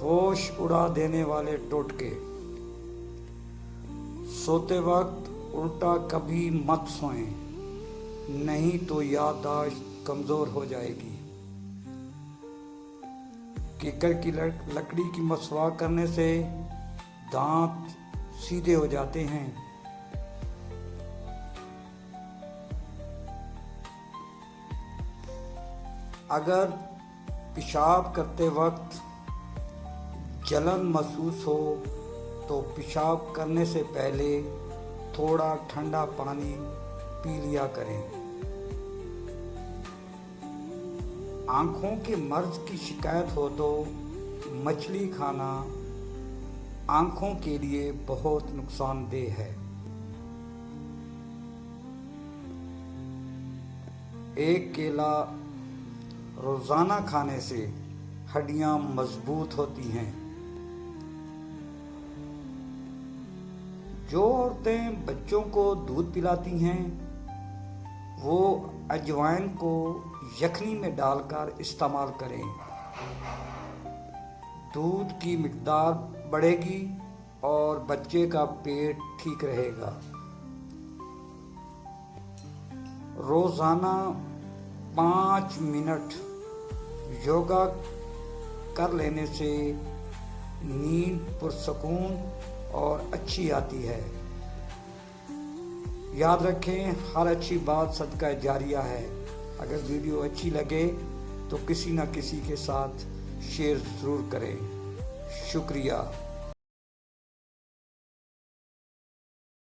ہوش اڑا دینے والے ٹوٹکے۔ سوتے وقت الٹا کبھی مت سوئیں، نہیں تو یادداشت کمزور ہو جائے گی۔ کیکر کی لکڑی کی مسواک کرنے سے دانت سیدھے ہو جاتے ہیں۔ اگر پیشاب کرتے وقت جلن محسوس ہو تو پیشاب کرنے سے پہلے تھوڑا ٹھنڈا پانی پی لیا کریں۔ آنکھوں کے مرض کی شکایت ہو تو مچھلی کھانا آنکھوں کے لیے بہت نقصان دہ ہے۔ ایک کیلا روزانہ کھانے سے ہڈیاں مضبوط ہوتی ہیں۔ جو عورتیں بچوں کو دودھ پلاتی ہیں وہ اجوائن کو یخنی میں ڈال کر استعمال کریں۔ دودھ کی مقدار بڑھے گی اور بچے کا پیٹ ٹھیک رہے گا۔ روزانہ 5 منٹ یوگا کر لینے سے نیند پرسکون اور اچھی آتی ہے۔ یاد رکھیں، ہر اچھی بات صدقہ جاریہ ہے۔ اگر ویڈیو اچھی لگے تو کسی نہ کسی کے ساتھ شیئر ضرور کریں۔ شکریہ۔